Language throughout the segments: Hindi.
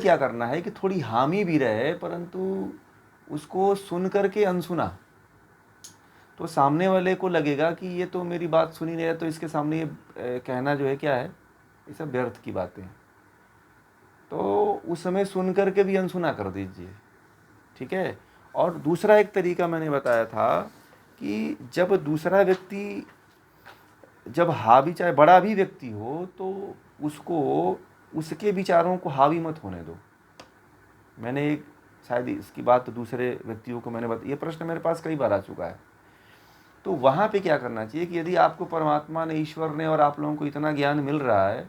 क्या करना है कि थोड़ी हामी भी रहे परंतु उसको सुन करके अनसुना, तो सामने वाले को लगेगा कि ये तो मेरी बात सुनी नहीं है, तो इसके सामने ये कहना जो है क्या है, ये सब व्यर्थ की बातें हैं। तो उस समय सुन करके भी अनसुना कर दीजिए, ठीक है। और दूसरा एक तरीका मैंने बताया था कि जब दूसरा व्यक्ति, जब हावी चाहे बड़ा भी व्यक्ति हो, तो उसको उसके विचारों को हावी मत होने दो। मैंने एक शायद इसकी बात तो दूसरे व्यक्तियों को मैंने बताया, ये प्रश्न मेरे पास कई बार आ चुका है। तो वहाँ पे क्या करना चाहिए कि यदि आपको परमात्मा ने, ईश्वर ने और आप लोगों को इतना ज्ञान मिल रहा है,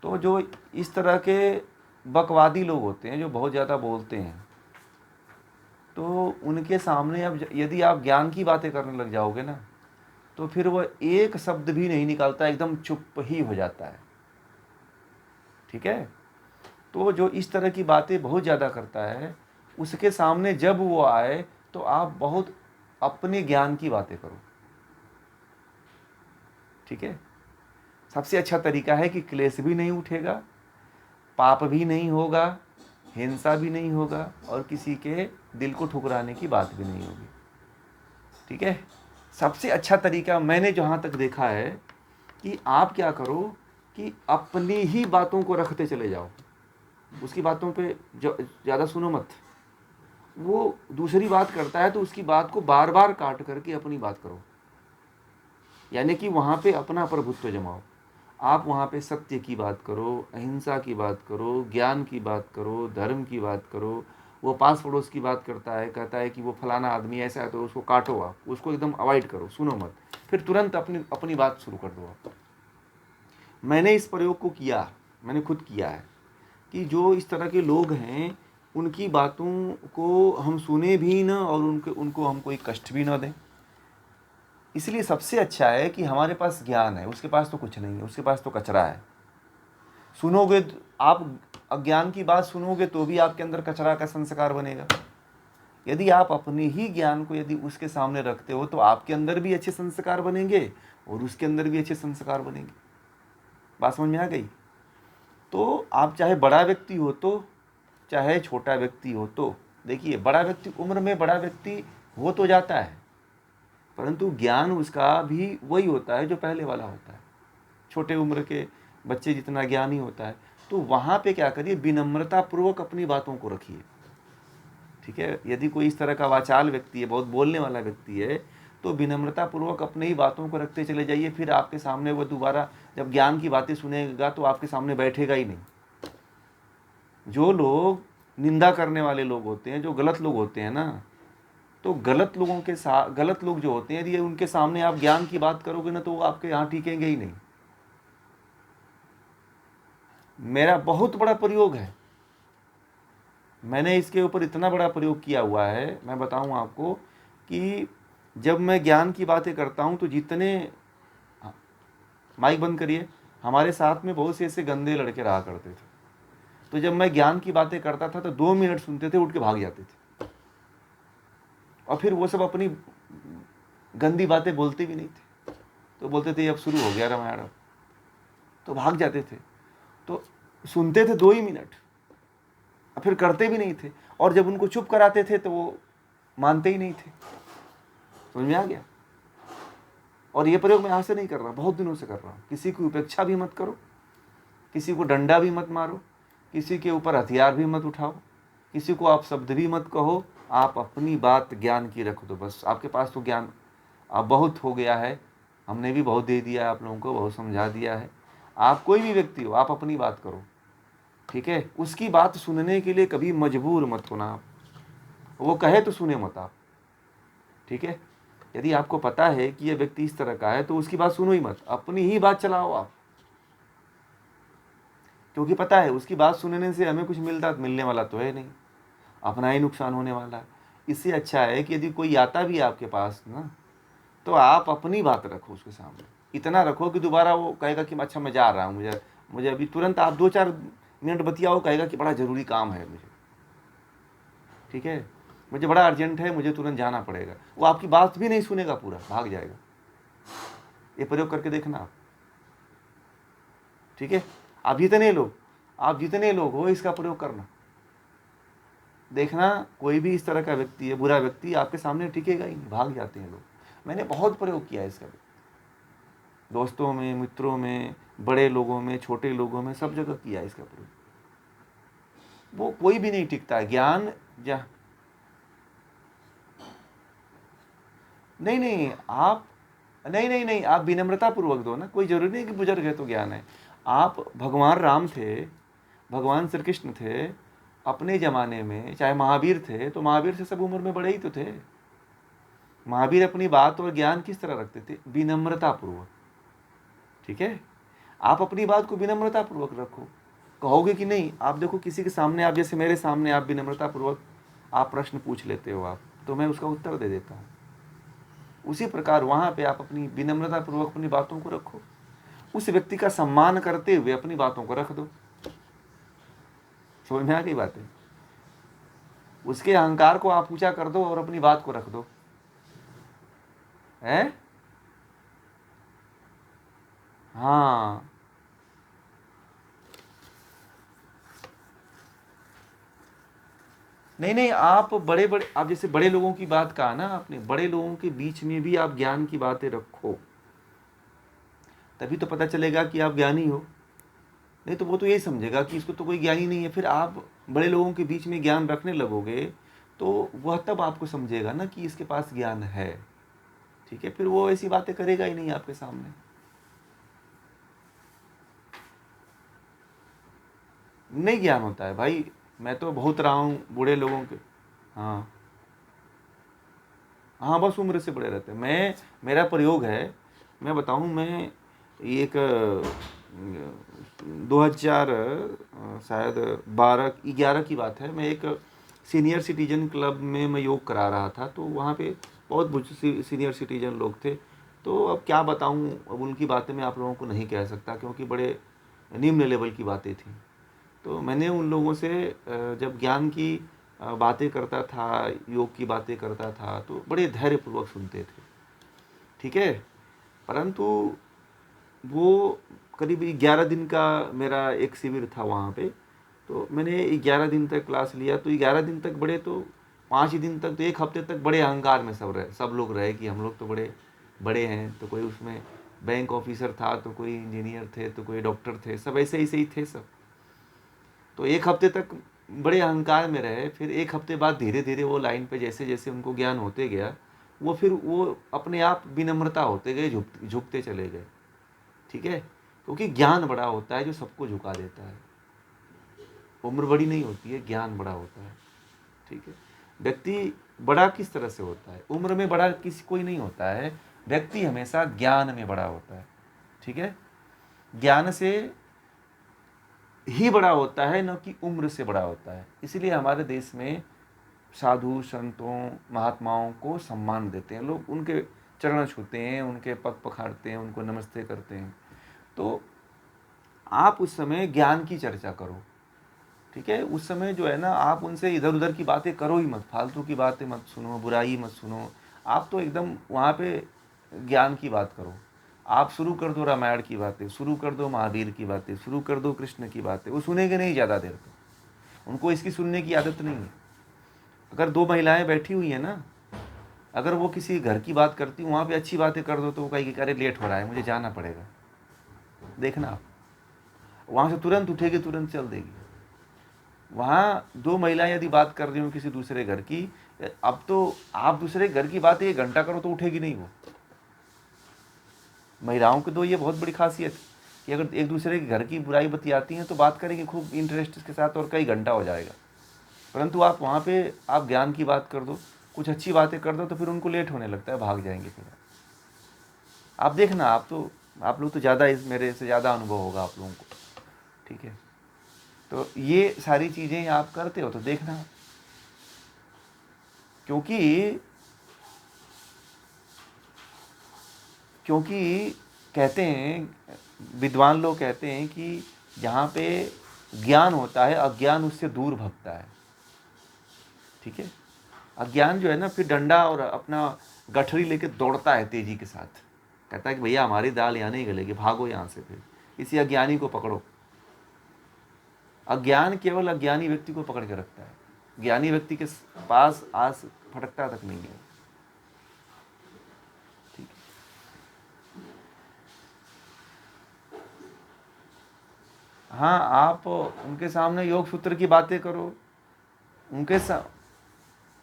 तो जो इस तरह के बकवादी लोग होते हैं जो बहुत ज़्यादा बोलते हैं, तो उनके सामने अब यदि आप ज्ञान की बातें करने लग जाओगे ना, तो फिर वह एक शब्द भी नहीं निकालता, एकदम चुप ही हो जाता है, ठीक है। तो जो इस तरह की बातें बहुत ज़्यादा करता है, उसके सामने जब वो आए तो आप बहुत अपने ज्ञान की बातें करो, ठीक है। सबसे अच्छा तरीका है कि क्लेश भी नहीं उठेगा, पाप भी नहीं होगा, हिंसा भी नहीं होगा और किसी के दिल को ठुकराने की बात भी नहीं होगी, ठीक है। सबसे अच्छा तरीका मैंने जहाँ तक देखा है कि आप क्या करो कि अपनी ही बातों को रखते चले जाओ, उसकी बातों पे ज़्यादा सुनो मत। वो दूसरी बात करता है तो उसकी बात को बार बार काट करके अपनी बात करो, यानी कि वहाँ पे अपना प्रभुत्व जमाओ। आप वहाँ पे सत्य की बात करो, अहिंसा की बात करो, ज्ञान की बात करो, धर्म की बात करो। वो पास पड़ोस की बात करता है, कहता है कि वो फलाना आदमी ऐसा है, तो उसको काटो, आप उसको एकदम अवॉइड करो, सुनो मत, फिर तुरंत अपनी अपनी बात शुरू कर दो आप। मैंने इस प्रयोग को किया, मैंने खुद किया है कि जो इस तरह के लोग हैं उनकी बातों को हम सुने भी ना और उनको हम कोई कष्ट भी ना दें। इसलिए सबसे अच्छा है कि हमारे पास ज्ञान है, उसके पास तो कुछ नहीं है, उसके पास तो कचरा है। सुनोगे आप अज्ञान की बात सुनोगे तो भी आपके अंदर कचरा का संस्कार बनेगा। यदि आप अपने ही ज्ञान को यदि उसके सामने रखते हो तो आपके अंदर भी अच्छे संस्कार बनेंगे और उसके अंदर भी अच्छे संस्कार बनेंगे। बात समझ में आ गई? तो आप चाहे बड़ा व्यक्ति हो तो, चाहे छोटा व्यक्ति हो तो, देखिए बड़ा व्यक्ति, उम्र में बड़ा व्यक्ति हो तो जाता है, परंतु ज्ञान उसका भी वही होता है जो पहले वाला होता है। छोटे उम्र के बच्चे जितना ज्ञानी होता है। तो वहाँ पे क्या करिए, विनम्रता पूर्वक अपनी बातों को रखिए, ठीक है। यदि कोई इस तरह का वाचाल व्यक्ति है, बहुत बोलने वाला व्यक्ति है, तो विनम्रता पूर्वक अपने ही बातों को रखते चले जाइए। फिर आपके सामने वो दोबारा जब ज्ञान की बातें सुनेगा तो आपके सामने बैठेगा ही नहीं। जो लोग निंदा करने वाले लोग होते हैं, जो गलत लोग होते हैं ना, तो गलत लोगों के साथ, गलत लोग जो होते हैं, यदि उनके सामने आप ज्ञान की बात करोगे ना तो वो आपके यहाँ टिकेंगे ही नहीं। मेरा बहुत बड़ा प्रयोग है, मैंने इसके ऊपर इतना बड़ा प्रयोग किया हुआ है, मैं बताऊं आपको कि जब मैं ज्ञान की बातें करता हूं तो जितने, माइक बंद करिए, हमारे साथ में बहुत से ऐसे गंदे लड़के रहा करते थे, तो जब मैं ज्ञान की बातें करता था तो 2 मिनट सुनते थे, उठ के भाग जाते थे, और फिर वो सब अपनी गंदी बातें बोलते भी नहीं थे, तो बोलते थे अब शुरू हो गया रामायण, तो भाग जाते थे। तो सुनते थे 2 ही मिनट, फिर करते भी नहीं थे, और जब उनको चुप कराते थे तो वो मानते ही नहीं थे। समझ में आ गया? और ये प्रयोग मैं यहाँ से नहीं कर रहा, बहुत दिनों से कर रहा हूँ। किसी की उपेक्षा भी मत करो, किसी को डंडा भी मत मारो, किसी के ऊपर हथियार भी मत उठाओ, किसी को आप शब्द भी मत कहो, आप अपनी बात ज्ञान की रख दो बस। आपके पास तो ज्ञान अब बहुत हो गया है, हमने भी बहुत दे दिया है आप लोगों को, बहुत समझा दिया है। आप कोई भी व्यक्ति हो, आप अपनी बात करो, ठीक है। उसकी बात सुनने के लिए कभी मजबूर मत होना आप, वो कहे तो सुने मत आप, ठीक है। यदि आपको पता है कि यह व्यक्ति इस तरह का है तो उसकी बात सुनो ही मत, अपनी ही बात चलाओ आप, क्योंकि पता है उसकी बात सुनने से हमें कुछ मिलने वाला तो है नहीं, अपना ही नुकसान होने वाला है। इससे अच्छा है कि यदि कोई आता भी है आपके पास ना, तो आप अपनी बात रखो उसके सामने, इतना रखो कि दोबारा वो कहेगा कि अच्छा मैं जा रहा हूँ, मुझे मुझे अभी तुरंत आप 2-4 मिनट बतियाओ, कहेगा कि बड़ा ज़रूरी काम है मुझे, ठीक है, मुझे बड़ा अर्जेंट है, मुझे तुरंत जाना पड़ेगा। वो आपकी बात भी नहीं सुनेगा, पूरा भाग जाएगा। ये प्रयोग करके देखना आप, ठीक है। अब इतने लोग, आप जितने लोग हो इसका प्रयोग करना। देखना कोई भी इस तरह का व्यक्ति है, बुरा व्यक्ति आपके सामने टिकेगा ही नहीं, भाग जाते हैं लोग। मैंने बहुत प्रयोग किया है इसका, दोस्तों में, मित्रों में, बड़े लोगों में, छोटे लोगों में, सब जगह किया है इसका प्रयोग। वो कोई भी नहीं टिकता है। ज्ञान जहाँ नहीं नहीं आप नहीं नहीं नहीं आप विनम्रता पूर्वक दो ना, कोई जरूरी नहीं कि बुजुर्ग है तो ज्ञान है। आप भगवान राम थे, भगवान श्री कृष्ण थे, अपने जमाने में चाहे महावीर थे, तो महावीर से सब उम्र में बड़े ही तो थे। महावीर अपनी बात और ज्ञान किस तरह रखते थे? विनम्रता पूर्वक। ठीक है, आप अपनी बात को विनम्रता पूर्वक रखो। कहोगे कि नहीं, आप देखो किसी के सामने, आप जैसे मेरे सामने आप विनम्रता पूर्वक आप प्रश्न पूछ लेते हो, आप तो मैं उसका उत्तर दे देता हूँ। उसी प्रकार वहां पे आप अपनी विनम्रता पूर्वक अपनी बातों को रखो, उस व्यक्ति का सम्मान करते हुए अपनी बातों को रख दो। समझ में आ गई बातें? उसके अहंकार को आप ऊंचा कर दो और अपनी बात को रख दो। है? हाँ, नहीं नहीं आप बड़े बड़े, आप जैसे बड़े लोगों की बात कहा ना आपने, बड़े लोगों के बीच में भी आप ज्ञान की बातें रखो, तभी तो पता चलेगा कि आप ज्ञानी हो। नहीं तो वो तो यही समझेगा कि इसको तो कोई ज्ञानी नहीं है। फिर आप बड़े लोगों के बीच में ज्ञान रखने लगोगे तो वह तब आपको समझेगा ना कि इसके पास ज्ञान है। ठीक है, फिर वो ऐसी बातें करेगा ही नहीं आपके सामने। नहीं ज्ञान होता है भाई, मैं तो बहुत रहा हूँ बूढ़े लोगों के। हाँ हाँ, बस उम्र से बड़े रहते हैं। मेरा प्रयोग है, मैं बताऊँ, मैं एक 2000 शायद 12-11 की बात है, मैं एक सीनियर सिटीजन क्लब में मैं योग करा रहा था। तो वहाँ पे बहुत सीनियर सिटीजन लोग थे। तो अब क्या बताऊँ, अब उनकी बातें मैं आप लोगों को नहीं कह सकता क्योंकि बड़े निम्न लेवल की बातें थी। तो मैंने उन लोगों से जब ज्ञान की बातें करता था, योग की बातें करता था, तो बड़े धैर्यपूर्वक सुनते थे। ठीक है, परंतु वो करीब 11 दिन का मेरा एक शिविर था वहाँ पे। तो मैंने 11 दिन तक क्लास लिया। तो 11 दिन तक बड़े, तो 5 ही दिन तक, तो एक हफ्ते तक बड़े अहंकार में सब लोग रहे कि हम लोग तो बड़े बड़े हैं। तो कोई उसमें बैंक ऑफिसर था, तो कोई इंजीनियर थे, तो कोई डॉक्टर थे, सब ऐसे ही थे सब। तो एक हफ्ते तक बड़े अहंकार में रहे। फिर एक हफ्ते बाद धीरे धीरे वो लाइन पे जैसे जैसे उनको ज्ञान होते गया, वो फिर वो अपने आप विनम्रता होते गए, झुकते चले गए। ठीक है, क्योंकि ज्ञान बड़ा होता है जो सबको झुका देता है। उम्र बड़ी नहीं होती है, ज्ञान बड़ा होता है। ठीक है, व्यक्ति बड़ा किस तरह से होता है? उम्र में बड़ा किसी कोई नहीं होता है, व्यक्ति हमेशा ज्ञान में बड़ा होता है। ठीक है, ज्ञान से ही बड़ा होता है, न कि उम्र से बड़ा होता है। इसलिए हमारे देश में साधु संतों महात्माओं को सम्मान देते हैं लोग, उनके चरण छूते हैं, उनके पग पखाड़ते हैं, उनको नमस्ते करते हैं। तो आप उस समय ज्ञान की चर्चा करो। ठीक है, उस समय जो है ना, आप उनसे इधर उधर की बातें करो ही मत, फालतू की बातें मत सुनो, बुराई मत सुनो। आप तो एकदम वहाँ पे ज्ञान की बात करो। आप शुरू कर दो रामायण की बातें, शुरू कर दो महावीर की बातें, शुरू कर दो कृष्ण की बातें, वो सुनेंगे नहीं ज़्यादा देर तक, उनको इसकी सुनने की आदत नहीं है। अगर 2 महिलाएं बैठी हुई हैं ना, अगर वो किसी घर की बात करती, वहाँ पे अच्छी बातें कर दो तो वो कहेगी अरे लेट हो रहा है, मुझे जाना पड़ेगा। देखना आप, वहाँ से तुरंत उठेगी, तुरंत चल देगी। वहाँ 2 महिलाएं यदि बात कर रही हो किसी दूसरे घर की, अब तो आप दूसरे घर की बात 1 घंटा करो तो उठेगी नहीं वो। महिलाओं की तो ये बहुत बड़ी खासियत कि अगर एक दूसरे के घर की बुराई बतियाती हैं तो बात करेंगे खूब इंटरेस्ट के साथ और कई घंटा हो जाएगा। परंतु आप वहाँ पे आप ज्ञान की बात कर दो, कुछ अच्छी बातें कर दो, तो फिर उनको लेट होने लगता है, भाग जाएंगे फिर। आप देखना, आप लोग तो ज़्यादा, इस मेरे से ज़्यादा अनुभव होगा आप लोगों को। ठीक है, तो ये सारी चीज़ें आप करते हो तो देखना, क्योंकि कहते हैं, विद्वान लोग कहते हैं कि जहाँ पे ज्ञान होता है अज्ञान उससे दूर भगता है। ठीक है, अज्ञान जो है ना, फिर डंडा और अपना गठरी लेके दौड़ता है तेजी के साथ, कहता है कि भैया हमारी दाल यहाँ नहीं गलेगी, भागो यहाँ से, फिर इसी अज्ञानी को पकड़ो। अज्ञान केवल अज्ञानी व्यक्ति को पकड़ के रखता है, ज्ञानी व्यक्ति के पास आस फटकता तक नहीं है। ठीक है। हाँ, आप उनके सामने योग सूत्र की बातें करो, उनके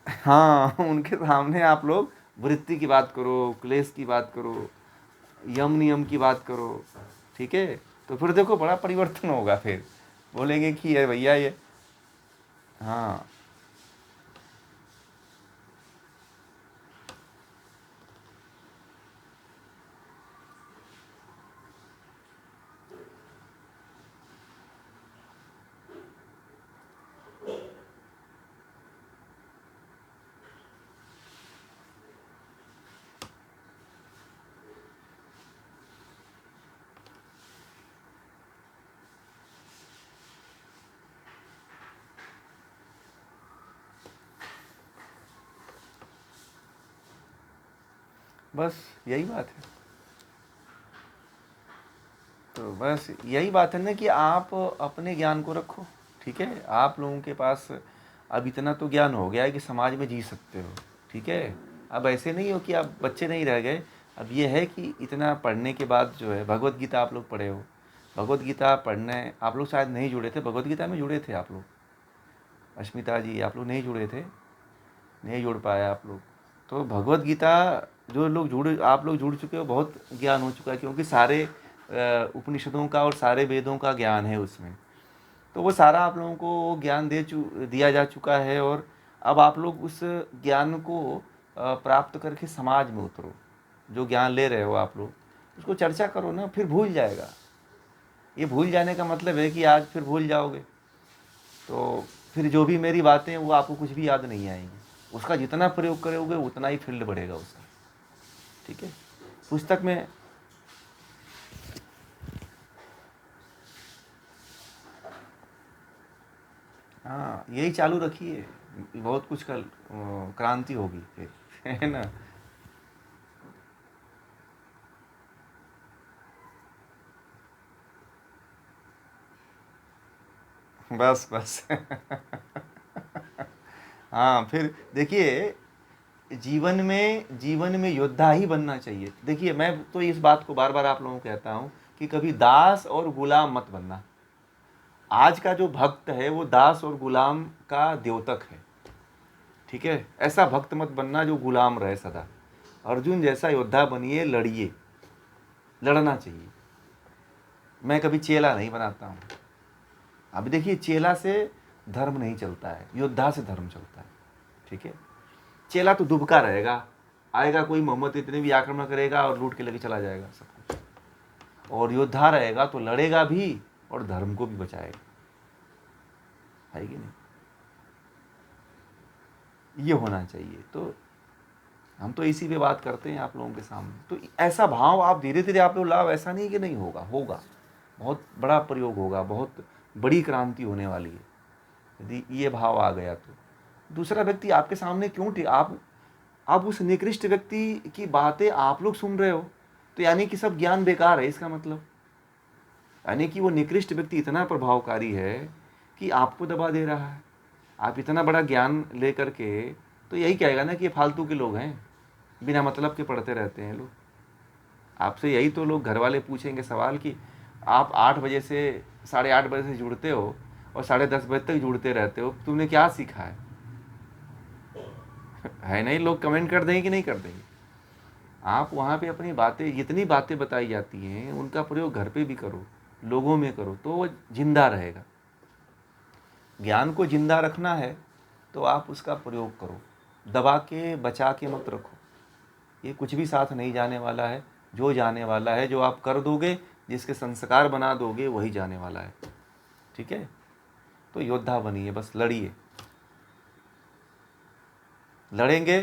हाँ, उनके सामने आप लोग वृत्ति की बात करो, क्लेश की बात करो, यम नियम की बात करो, ठीक है, तो फिर देखो बड़ा परिवर्तन होगा। फिर बोलेंगे कि ये भैया ये, हाँ बस यही बात है। तो बस यही बात है ना कि आप अपने ज्ञान को रखो, ठीक है। आप लोगों के पास अब इतना तो ज्ञान हो गया है कि समाज में जी सकते हो, ठीक है। अब ऐसे नहीं हो कि आप बच्चे नहीं रह गए। अब ये है कि इतना पढ़ने के बाद जो है, भगवत गीता आप लोग पढ़े हो, भगवत गीता पढ़ने आप लोग शायद नहीं जुड़े थे, भगवत गीता में जुड़े थे आप लोग, अश्मिता जी आप लोग नहीं जुड़े थे, नहीं जुड़ पाए आप लोग। तो भगवत गीता जो लोग जुड़े, आप लोग जुड़ चुके हो, बहुत ज्ञान हो चुका है, क्योंकि सारे उपनिषदों का और सारे वेदों का ज्ञान है उसमें। तो वो सारा आप लोगों को ज्ञान दिया जा चुका है। और अब आप लोग उस ज्ञान को प्राप्त करके समाज में उतरो। जो ज्ञान ले रहे हो आप लोग उसको चर्चा करो ना, फिर भूल जाएगा। ये भूल जाने का मतलब है कि आज फिर भूल जाओगे, तो फिर जो भी मेरी बातें हैं वो आपको कुछ भी याद नहीं आएंगी। उसका जितना प्रयोग करोगे उतना ही फील्ड बढ़ेगा उसका, ठीक है। पुस्तक में, हाँ यही चालू रखिए, बहुत कुछ कल क्रांति होगी फिर, है ना। बस बस हाँ फिर देखिए, जीवन में योद्धा ही बनना चाहिए। देखिए मैं तो इस बात को बार बार आप लोगों को कहता हूँ कि कभी दास और गुलाम मत बनना। आज का जो भक्त है वो दास और गुलाम का द्योतक है, ठीक है। ऐसा भक्त मत बनना जो गुलाम रहे सदा। अर्जुन जैसा योद्धा बनिए, लड़िए, लड़ना चाहिए। मैं कभी चेला नहीं बनाता हूँ। अब देखिए चेला से धर्म नहीं चलता है, योद्धा से धर्म चलता है, ठीक है। चेला तो दुबका रहेगा, आएगा कोई मोहम्मद इतने भी आक्रमण करेगा और लूट के लेके चला जाएगा सब कुछ। और योद्धा रहेगा तो लड़ेगा भी और धर्म को भी बचाएगा, है कि नहीं। ये होना चाहिए। तो हम तो इसी पे बात करते हैं आप लोगों के सामने। तो ऐसा भाव आप धीरे धीरे आप लोग लाओ, ऐसा नहीं कि नहीं होगा, होगा, बहुत बड़ा प्रयोग होगा, बहुत बड़ी क्रांति होने वाली है यदि ये भाव आ गया तो। दूसरा व्यक्ति आपके सामने क्यों आप उस निकृष्ट व्यक्ति की बातें आप लोग सुन रहे हो, तो यानी कि सब ज्ञान बेकार है इसका मतलब। यानी कि वो निकृष्ट व्यक्ति इतना प्रभावकारी है कि आपको दबा दे रहा है। आप इतना बड़ा ज्ञान लेकर के, तो यही कहेगा ना कि ये फालतू के लोग हैं, बिना मतलब के पढ़ते रहते हैं लोग। आपसे यही तो लोग घर वाले पूछेंगे सवाल कि आप 8 बजे से 8:30 बजे से जुड़ते हो और 10:30 बजे तक जुड़ते रहते हो, तुमने क्या सीखा है नहीं। लोग कमेंट कर देंगे कि नहीं कर देंगे। आप वहाँ पे अपनी बातें, जितनी बातें बताई जाती हैं उनका प्रयोग घर पे भी करो, लोगों में करो, तो वो जिंदा रहेगा। ज्ञान को जिंदा रखना है तो आप उसका प्रयोग करो, दबा के बचा के मत रखो। ये कुछ भी साथ नहीं जाने वाला है। जो जाने वाला है, जो आप कर दोगे, जिसके संस्कार बना दोगे, वही जाने वाला है, ठीक है। तो योद्धा बनिए, बस लड़िए, लड़ेंगे।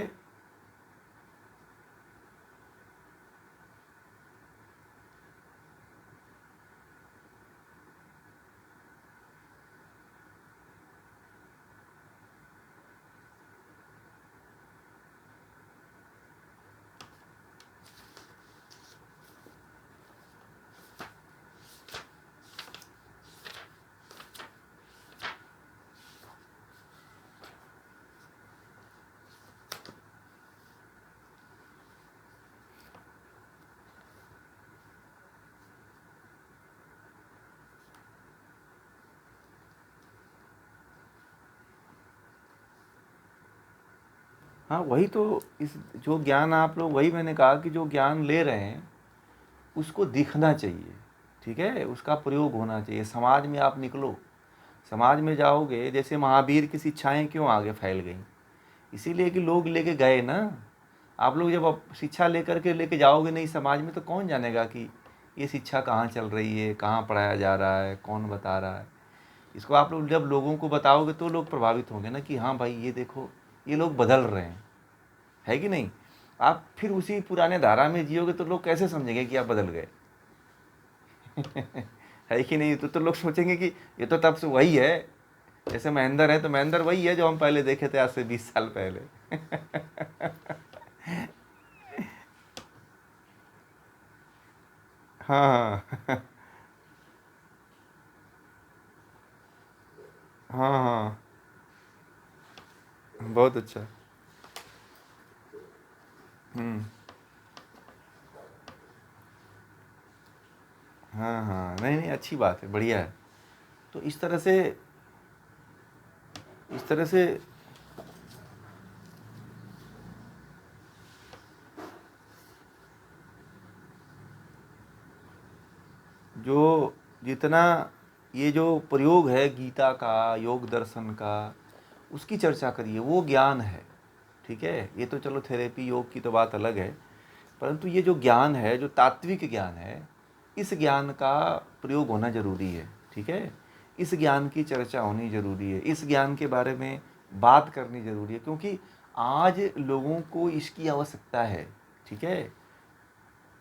हाँ वही तो, इस जो ज्ञान आप लोग, वही मैंने कहा कि जो ज्ञान ले रहे हैं उसको दिखना चाहिए, ठीक है, उसका प्रयोग होना चाहिए। समाज में आप निकलो, समाज में जाओगे, जैसे महावीर की शिक्षाएं क्यों आगे फैल गई, इसीलिए कि लोग लेके गए ना। आप लोग जब शिक्षा लेकर के लेके जाओगे नहीं समाज में, तो कौन जानेगा कि ये शिक्षा कहाँ चल रही है, कहाँ पढ़ाया जा रहा है, कौन बता रहा है। इसको आप लोग जब लोगों को बताओगे तो लोग प्रभावित होंगे ना, कि हाँ भाई ये देखो ये लोग बदल रहे हैं, है कि नहीं। आप फिर उसी पुराने धारा में जियोगे तो लोग कैसे समझेंगे कि आप बदल गए। है कि नहीं। तो लोग सोचेंगे कि ये तो तब से वही है, जैसे महेंद्र है तो महेंद्र वही है जो हम पहले देखे थे आज से 20 साल पहले। हाँ हाँ। हाँ हाँ, बहुत अच्छा। हम्म। हाँ हाँ, नहीं नहीं, अच्छी बात है, बढ़िया है। तो इस तरह से जो जितना ये जो प्रयोग है गीता का, योग दर्शन का, उसकी चर्चा करिए, वो ज्ञान है, ठीक है। ये तो चलो थेरेपी योग की तो बात अलग है, परंतु ये जो ज्ञान है, जो तात्विक ज्ञान है, इस ज्ञान का प्रयोग होना जरूरी है, ठीक है। इस ज्ञान की चर्चा होनी जरूरी है, इस ज्ञान के बारे में बात करनी जरूरी है, क्योंकि आज लोगों को इसकी आवश्यकता है, ठीक है।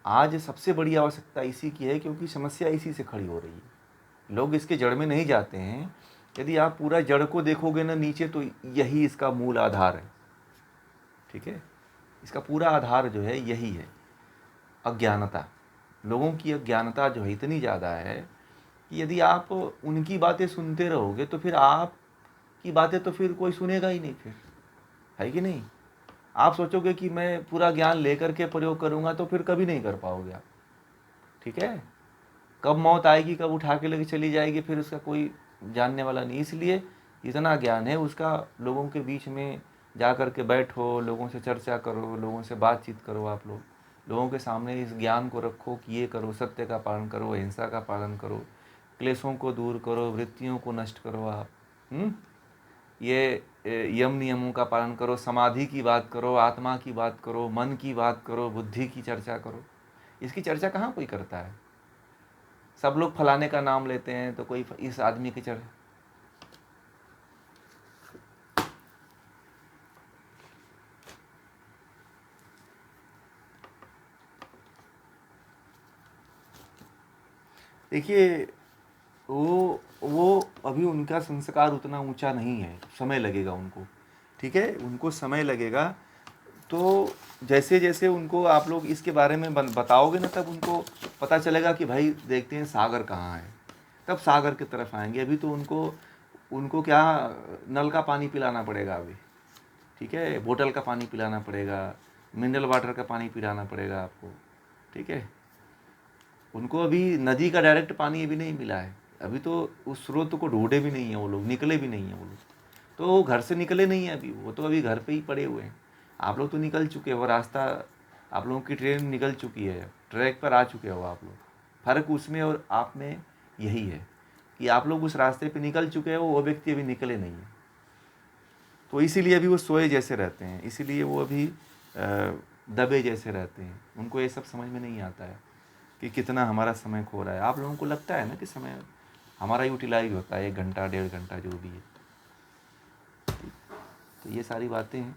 आज सबसे बड़ी आवश्यकता इसी की है, क्योंकि समस्या इसी से खड़ी हो रही है। लोग इसके जड़ में नहीं जाते हैं। यदि आप पूरा जड़ को देखोगे ना नीचे, तो यही इसका मूल आधार है, ठीक है। इसका पूरा आधार जो है यही है, अज्ञानता। लोगों की अज्ञानता जो है इतनी ज़्यादा है कि यदि आप उनकी बातें सुनते रहोगे तो फिर आपकी बातें तो फिर कोई सुनेगा ही नहीं फिर, है कि नहीं। आप सोचोगे कि मैं पूरा ज्ञान लेकर के प्रयोग करूँगा, तो फिर कभी नहीं कर पाओगे आप, ठीक है। कब मौत आएगी, कब उठा के लेके चली जाएगी, फिर उसका कोई जानने वाला नहीं। इसलिए इतना ज्ञान है उसका, लोगों के बीच में जा कर के बैठो, लोगों से चर्चा करो, लोगों से बातचीत करो, आप लोगों के सामने इस ज्ञान को रखो कि ये करो, सत्य का पालन करो, अहिंसा का पालन करो, क्लेशों को दूर करो, वृत्तियों को नष्ट करो आप। ये यम नियमों का पालन करो, समाधि की बात करो, आत्मा की बात करो, मन की बात करो, बुद्धि की चर्चा करो। इसकी चर्चा कहाँ कोई करता है। सब लोग फलाने का नाम लेते हैं, तो कोई इस आदमी की चर्चा। देखिए, वो अभी उनका संस्कार उतना ऊंचा नहीं है, समय लगेगा उनको, ठीक है, उनको समय लगेगा। तो जैसे जैसे उनको आप लोग इसके बारे में बताओगे ना, तब उनको पता चलेगा कि भाई देखते हैं सागर कहाँ है, तब सागर की तरफ आएंगे। अभी तो उनको उनको क्या, नल का पानी पिलाना पड़ेगा अभी, ठीक है, बोतल का पानी पिलाना पड़ेगा, मिनरल वाटर का पानी पिलाना पड़ेगा आपको, ठीक है। उनको अभी नदी का डायरेक्ट पानी अभी नहीं मिला है, अभी तो उस स्रोत को ढूंढे भी नहीं है वो लोग, निकले भी नहीं हैं वो लोग, तो घर से निकले नहीं हैं अभी, वो तो अभी घर पे ही पड़े हुए हैं। आप लोग तो निकल चुके हो, वो रास्ता, आप लोगों की ट्रेन निकल चुकी है, ट्रैक पर आ चुके हो आप लोग। फ़र्क उसमें और आप में यही है कि आप लोग उस रास्ते पे निकल चुके हो, वो व्यक्ति अभी निकले नहीं है। तो इसीलिए अभी वो सोए जैसे रहते हैं, इसीलिए वो अभी दबे जैसे रहते हैं। उनको ये सब समझ में नहीं आता है कि कितना हमारा समय खो रहा है। आप लोगों को लगता है ना कि समय हमारा यूटिलाइज होता है 1 घंटा 1.5 घंटा जो भी है। तो ये सारी बातें हैं।